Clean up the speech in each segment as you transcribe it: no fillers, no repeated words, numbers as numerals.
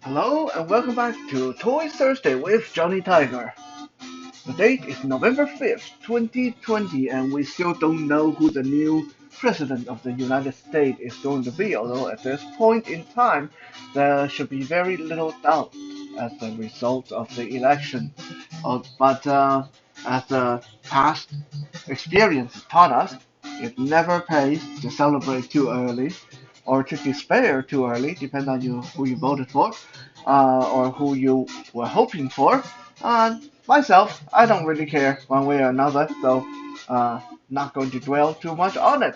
Hello and welcome back to Toys Thursday with Johnny Tiger. The date is November 5th, 2020, and we still don't know who the new President of the United States is going to be, although at this point in time there should be very little doubt as the result of the election. But as the past experience taught us, it never pays to celebrate too early or to despair too early, depending on who you voted for or who you were hoping for. Myself, I don't really care one way or another, so not going to dwell too much on it.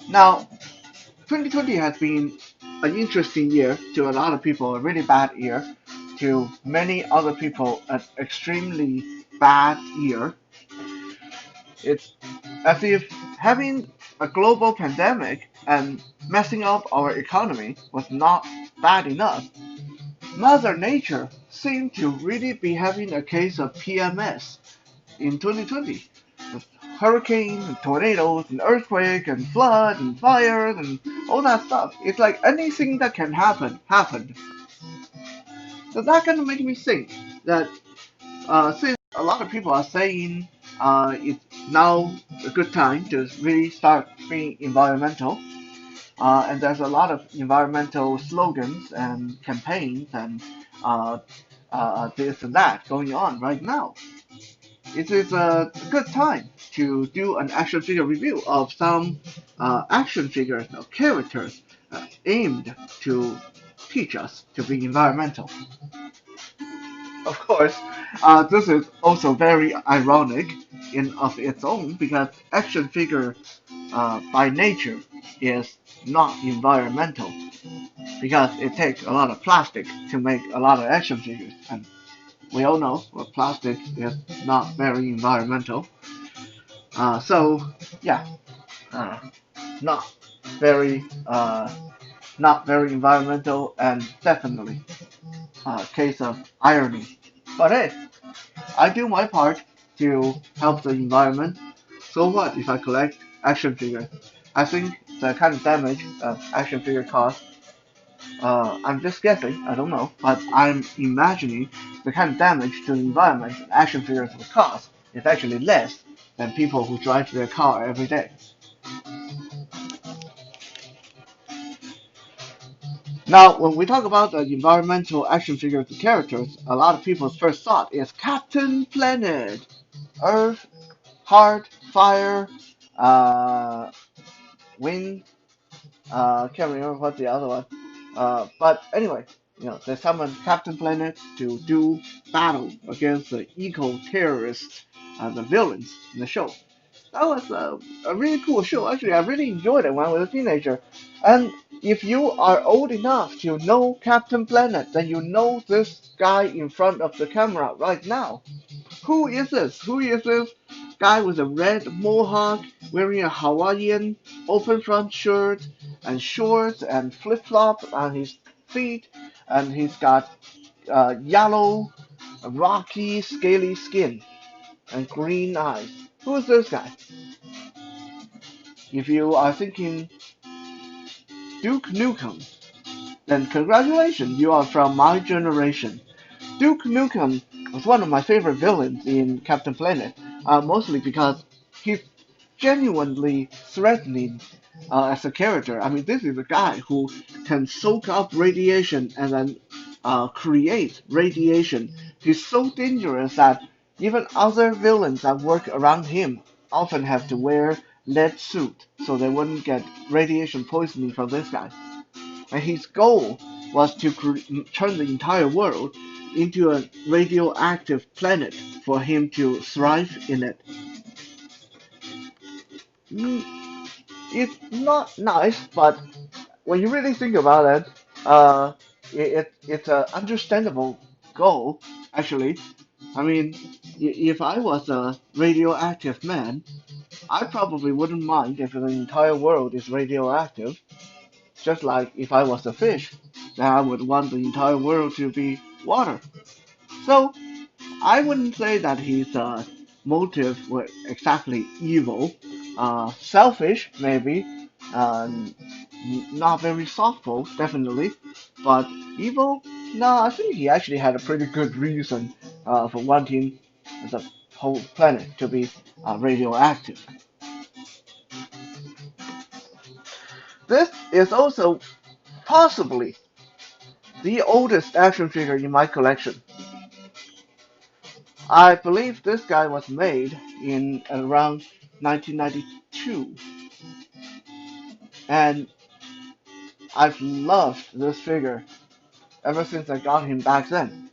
Now, 2020 has been an interesting year to a lot of people, a really bad year. To many other people, an extremely bad year. It's as if having a global pandemic and messing up our economy was not bad enough. Mother Nature seemed to really be having a case of PMS in 2020. With hurricanes and tornadoes and earthquake and flood and fires and all that stuff. It's like anything that can happen happened. So that kind of makes me think that since a lot of people are saying it's now a good time to really start being environmental, and there's a lot of environmental slogans and campaigns and uh, this and that going on right now. It is a good time to do an action figure review of some action figures or characters aimed to teach us to be environmental. Of course, this is also very ironic in of its own because action figure by nature is not environmental because it takes a lot of plastic to make a lot of action figures, and we all know that plastic is not very environmental. So yeah, uh, not very not very environmental, and definitely a case of irony. But hey, I do my part to help the environment. So what if I collect action figures? I think the kind of damage action figure cause, I'm just guessing, I don't know, but I'm imagining the kind of damage to the environment that action figures will cause is actually less than people who drive their car every day. Now, when we talk about the environmental action figure characters, a lot of people's first thought is Captain Planet, Earth, Heart, Fire, uh, Wind. Can't remember what the other one. But anyway, they summoned Captain Planet to do battle against the eco-terrorists, the villains in the show. That was a really cool show. Actually, I really enjoyed it when I was a teenager. And if you are old enough to know Captain Planet, then you know this guy in front of the camera right now. Who is this? Who is this guy with a red mohawk, wearing a Hawaiian open front shirt and shorts and flip flops on his feet, and he's got yellow, rocky, scaly skin and green eyes? Who is this guy? If you are thinking Duke Nukem, then congratulations, you are from my generation. Duke Nukem was one of my favorite villains in Captain Planet, mostly because he's genuinely threatening as a character. I mean, this is a guy who can soak up radiation and then create radiation. He's so dangerous that even other villains that work around him often have to wear lead suit so they wouldn't get radiation poisoning from this guy. And his goal was to turn the entire world into a radioactive planet for him to thrive in it. Mm, it's not nice, but when you really think about it, it's an understandable goal, actually. I mean, if I was a radioactive man, I probably wouldn't mind if the entire world is radioactive. Just like if I was a fish, then I would want the entire world to be water. So I wouldn't say that his motive were exactly evil. Selfish, maybe. Um, Not very thoughtful, definitely, but evil? No, I think he actually had a pretty good reason for wanting the whole planet to be radioactive. This is also possibly the oldest action figure in my collection. I believe this guy was made in around 1992, and I've loved this figure ever since I got him back then.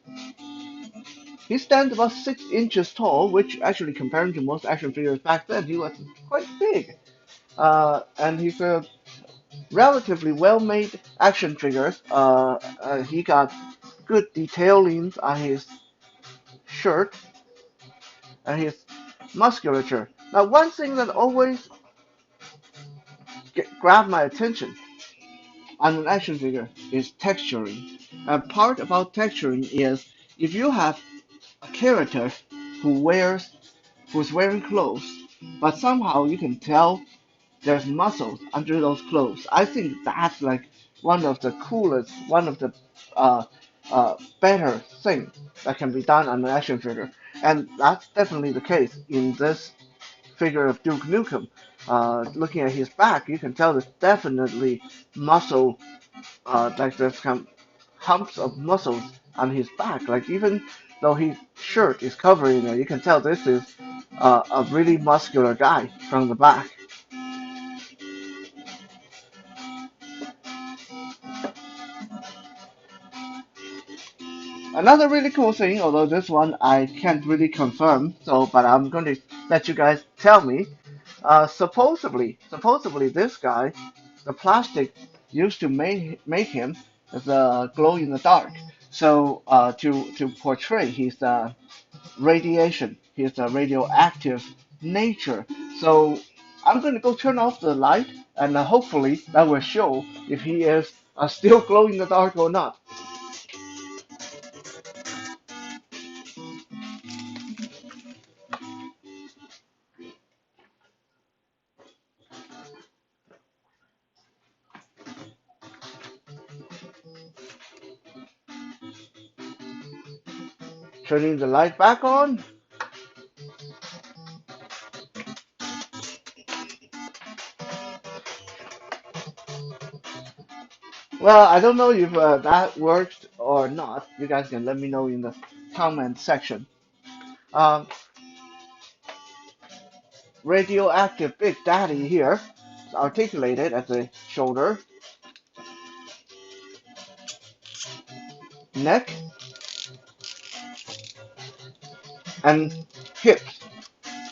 He stands about 6 inches tall, which actually comparing to most action figures back then, he was quite big. And he's a relatively well-made action figure. He got good detailings on his shirt and his musculature. Now, one thing that always grabbed my attention on an action figure is texturing. A part about texturing is if you have a character who wears who's wearing clothes, but somehow you can tell there's muscles under those clothes. I think that's like one of the coolest, one of the uh, better things that can be done on an action figure, and that's definitely the case in this figure of Duke Nukem. Looking at his back, you can tell there's definitely muscle, like there's some humps of muscles on his back. Like even though his shirt is covering it, you can tell this is a really muscular guy from the back. Another really cool thing, although this one I can't really confirm, but I'm going to let you guys tell me. Supposedly this guy, the plastic used to make him the glow in the dark. So to portray his radiation, his radioactive nature. So I'm going to go turn off the light, and hopefully that will show if he is still glow in the dark or not. Turning the light back on. Well, I don't know if that worked or not. You guys can let me know in the comment section. Um, Radioactive Big Daddy here, articulated at the shoulder, neck, and hips.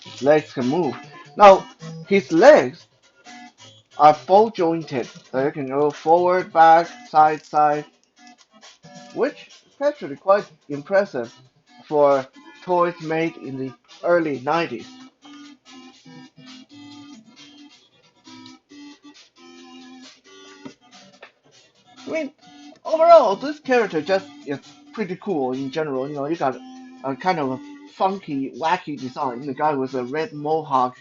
His legs can move. Now, his legs are ball jointed, so you can go forward, back, side, which is actually quite impressive for toys made in the early 90s. I mean, overall, this character just is pretty cool in general. You know, you got a kind of a funky, wacky design. The guy with a red mohawk,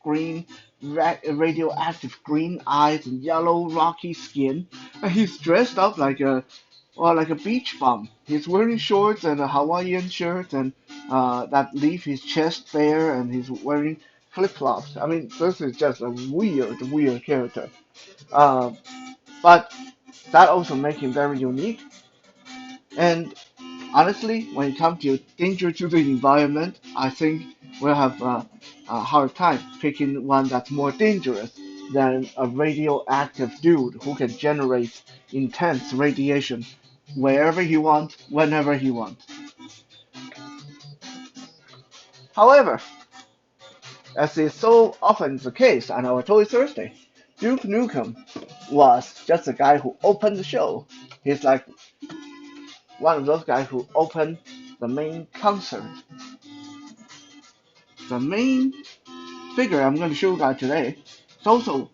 green, radioactive green eyes, and yellow rocky skin. And he's dressed up like a, well, like a beach bum. He's wearing shorts and a Hawaiian shirt, and that leave his chest bare, and he's wearing flip-flops. I mean, this is just a weird character. Uh, but that also makes him very unique. And honestly, when it comes to danger to the environment, I think we'll have a hard time picking one that's more dangerous than a radioactive dude who can generate intense radiation wherever he wants, whenever he wants. However, as is so often the case on our Toy Thursday, Duke Nukem was just the guy who opened the show. He's like one of those guys who opened the main concert. The main figure I'm going to show you guys today is also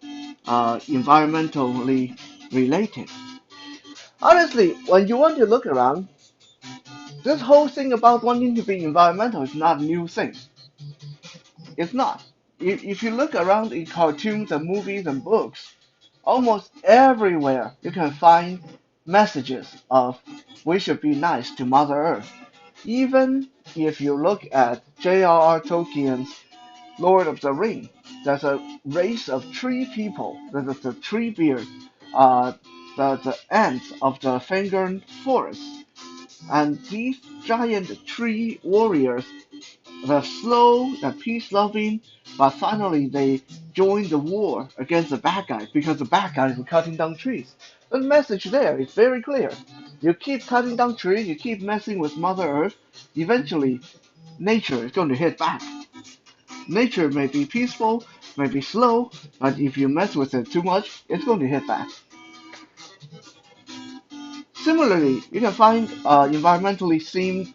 environmentally related. Honestly, when you want to look around, this whole thing about wanting to be environmental is not a new thing. It's not. If you look around in cartoons and movies and books, Almost everywhere you can find messages of we should be nice to Mother Earth. Even if you look at J.R.R. Tolkien's Lord of the Ring, there's a race of tree people. There's the tree beard, uh, the ants of the Fangorn forest, and these giant tree warriors, they're slow, they're peace-loving, but finally they join the war against the bad guys because the bad guys are cutting down trees. The message there is very clear. You keep cutting down trees, you keep messing with Mother Earth, eventually nature is going to hit back. Nature may be peaceful, may be slow, but if you mess with it too much, it's going to hit back. Similarly, you can find environmentally themed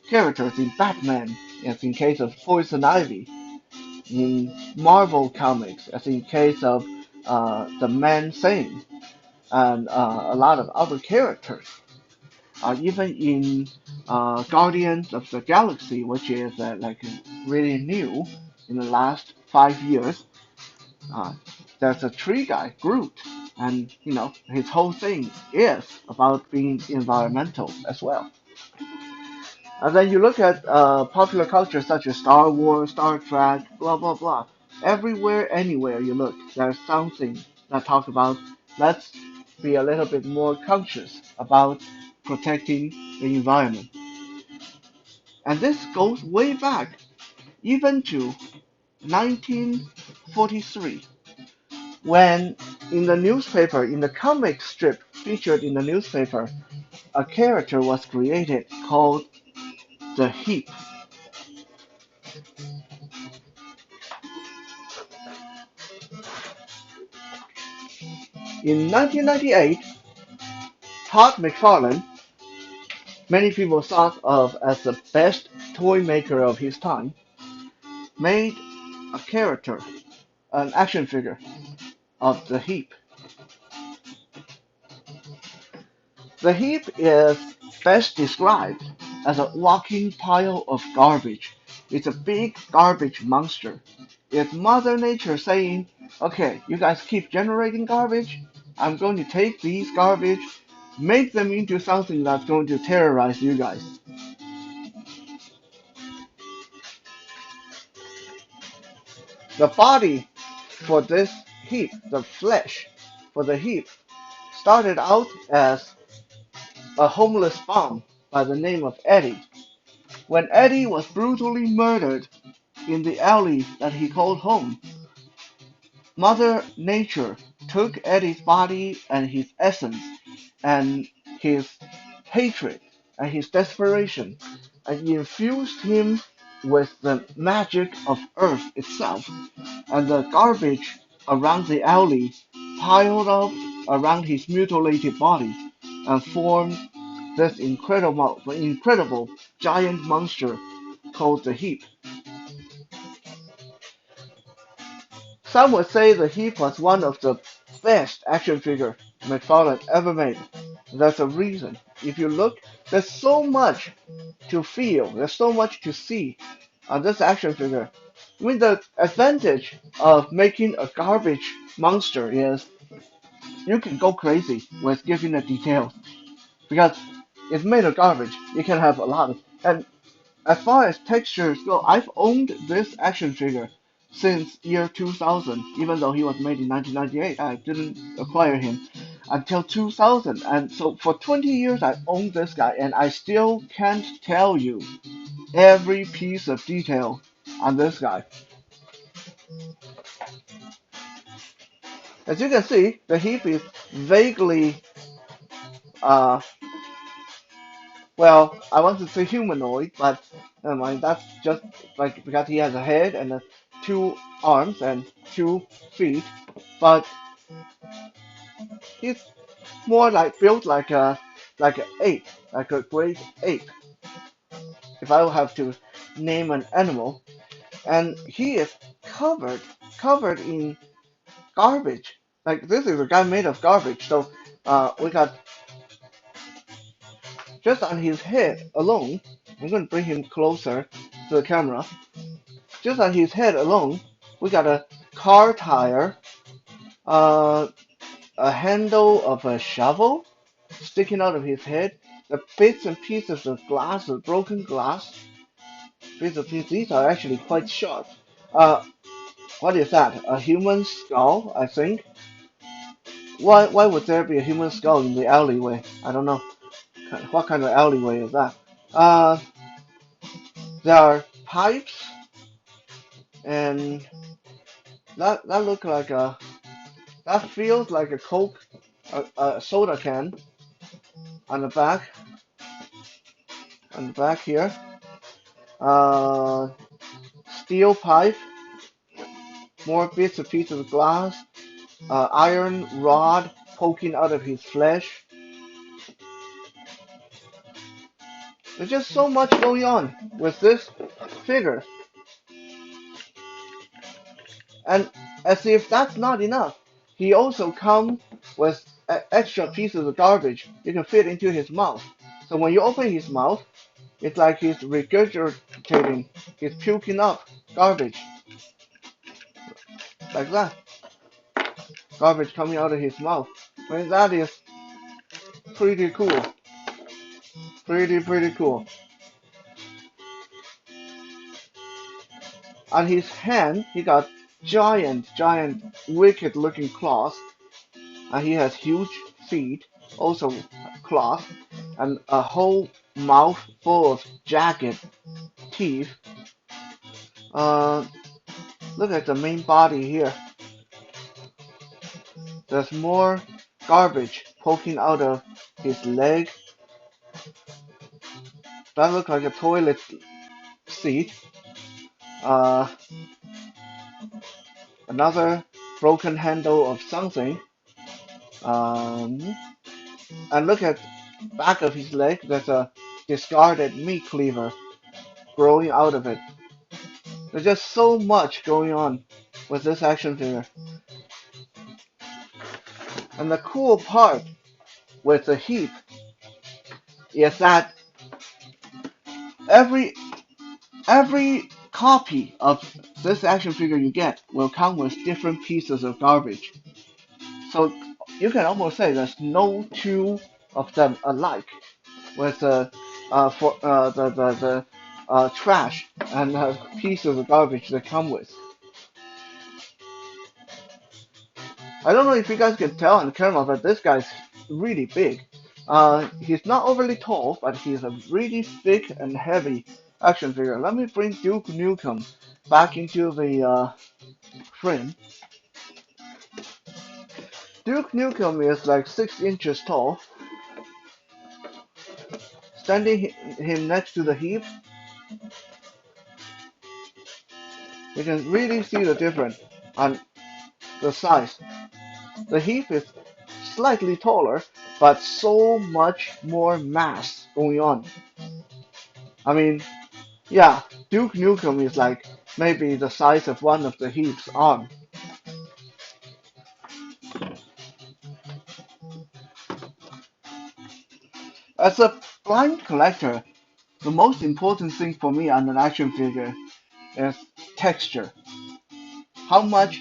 characters in Batman, as in case of Poison Ivy, in Marvel Comics, as in case of the Man Thing, and a lot of other characters. Even in Guardians of the Galaxy, which is like really new in the last 5 years, uh, there's a tree guy, Groot, and his whole thing is about being environmental as well. And then you look at popular culture such as Star Wars, Star Trek, blah blah blah. Everywhere, anywhere you look, there's something that talks about let's be a little bit more conscious about protecting the environment. And this goes way back, even to 1943, when in the newspaper, in the comic strip featured in the newspaper, a character was created called the Heap. In 1998, Todd McFarlane, many people thought of as the best toy maker of his time, made a character, an action figure of the Heap. The Heap is best described as a walking pile of garbage. It's a big garbage monster. It's Mother Nature saying, okay, you guys keep generating garbage. I'm going to take these garbage, make them into something that's going to terrorize you guys. The body for this Heap, the flesh for the Heap, started out as a homeless bum by the name of Eddie. When Eddie was brutally murdered in the alley that he called home, Mother Nature took Eddie's body and his essence and his hatred and his desperation and infused him with the magic of Earth itself, and the garbage around the alley piled up around his mutilated body and formed this incredible giant monster called the Heap. Some would say the Heap was one of the best action figure Mcfarlane ever made. There's a reason. If you look, there's so much to feel, there's so much to see on this action figure. I mean, the advantage of making a garbage monster is you can go crazy with giving it details because it's made of garbage. You can have a lot of, and as far as textures go, I've owned this action figure since year 2000, even though he was made in 1998. I didn't acquire him until 2000. And so for 20 years, I owned this guy, and I still can't tell you every piece of detail on this guy. As you can see, the Heap is vaguely, uh, well, I want to say humanoid, but never mind. That's just like because he has a head and two arms and 2 feet, but he's more like built like an ape, like a great ape. If I would have to name an animal, and he is covered in garbage. Like this is a guy made of garbage. So we got just on his head alone. I'm going to bring him closer to the camera. Just on his head alone, we got a car tire, uh, a handle of a shovel sticking out of his head. The bits and pieces of glass, of broken glass, bits of pieces. These are actually quite sharp. Uh, what is that? A human skull, I think. Why would there be a human skull in the alleyway? I don't know. What kind of alleyway is that? Uh, there are pipes, and that look like a that feels like a Coke, a soda can on the back, here. Uh, Steel pipe, more bits and pieces of glass, iron rod poking out of his flesh. There's just so much going on with this figure. And as if that's not enough, he also comes with extra pieces of garbage you can fit into his mouth. So when you open his mouth, it's like he's regurgitating, he's puking up garbage. Like that. Garbage coming out of his mouth. I mean, that is pretty cool. Pretty cool. On his hand, he got giant, wicked looking claws. And he has huge feet, also claws, and a whole mouth full of jagged teeth. Look at the main body here. There's more garbage poking out of his leg. That looks like a toilet seat. Another broken handle of something. And look at back of his leg. There's a discarded meat cleaver growing out of it. There's just so much going on with this action figure. And the cool part with the Heap is that every copy of this action figure you get will come with different pieces of garbage. So you can almost say there's no two of them alike, with the trash and pieces of garbage that come with. I don't know if you guys can tell on camera, but this guy's really big. He's not overly tall, but he's a really thick and heavy action figure. Let me bring Duke Nukem back into the frame. Duke Nukem is like 6 inches tall. Standing him next to the Heap, you can really see the difference on the size. The Heap is slightly taller, but so much more mass going on. I mean, yeah, Duke Nukem is like maybe the size of one of the Heap's arm. As a blind collector, the most important thing for me on an action figure is texture. How much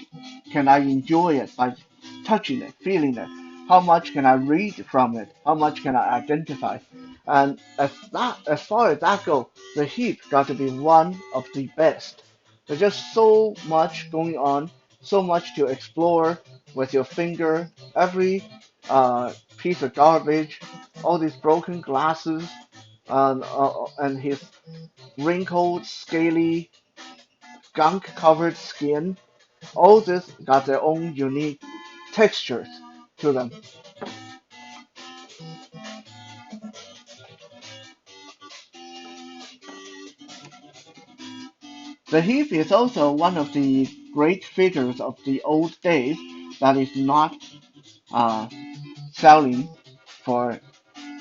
can I enjoy it by touching it, feeling it? How much can I read from it? How much can I identify? And as far as that goes, the Heap got to be one of the best. There's just so much going on, so much to explore with your finger. Every piece of garbage, all these broken glasses, and his wrinkled, scaly, gunk-covered skin. All this got their own unique textures to them. The Heap is also one of the great figures of the old days that is not uh, selling for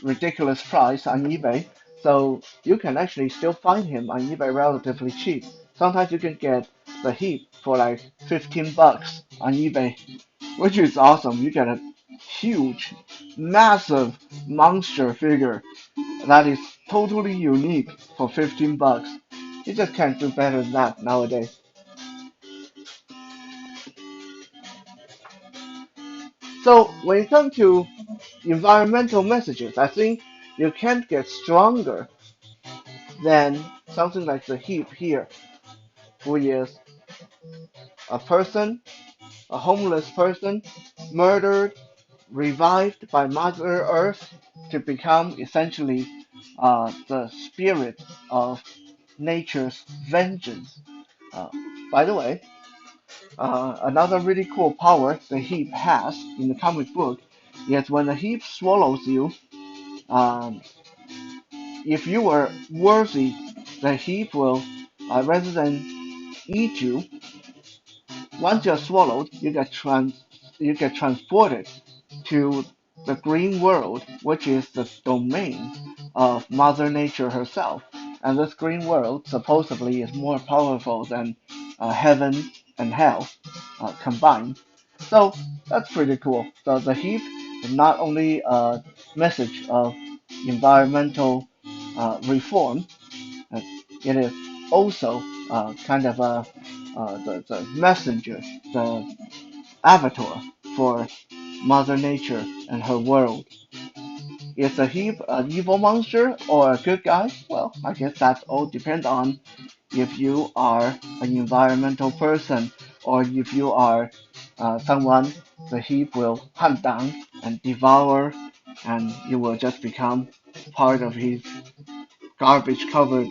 ridiculous price on eBay. So you can actually still find him on eBay relatively cheap. Sometimes you can get the Heap for like 15 bucks on eBay, which is awesome. You get a huge, massive monster figure that is totally unique for 15 bucks. You just can't do better than that nowadays. So when it comes to environmental messages, I think you can't get stronger than something like the Heap here, who is a person, a homeless person, murdered, revived by Mother Earth to become essentially the spirit of nature's vengeance. Uh, by the way, another really cool power the Heap has in the comic book is when the Heap swallows you, um, if you were worthy, the Heap will, rather than eat you, once you're swallowed, you get transported to the green world, which is the domain of Mother Nature herself. And this green world supposedly is more powerful than heaven and hell combined. So that's pretty cool. So the heap is not only a message of environmental reform, uh, it is also kind of the messenger, the avatar for Mother Nature and her world. Is a heap an evil monster or a good guy? Well, I guess that all depends on if you are an environmental person or if you are someone the heap will hunt down and devour, and you will just become part of his garbage covered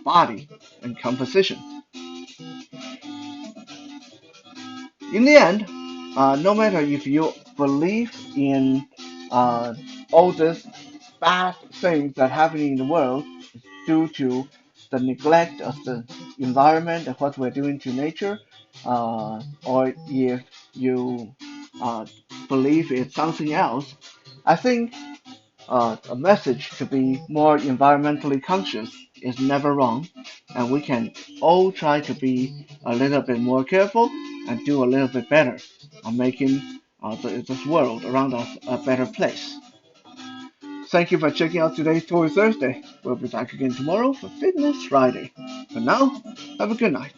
body and composition. In the end, no matter if you believe in uh, all these bad things that happening in the world due to the neglect of the environment and what we're doing to nature, or if you uh, believe it's something else, I think a message to be more environmentally conscious is never wrong, and we can all try to be a little bit more careful and do a little bit better on making this world around us a better place. Thank you for checking out today's Toy Thursday. We'll be back again tomorrow for Fitness Friday. For now, have a good night.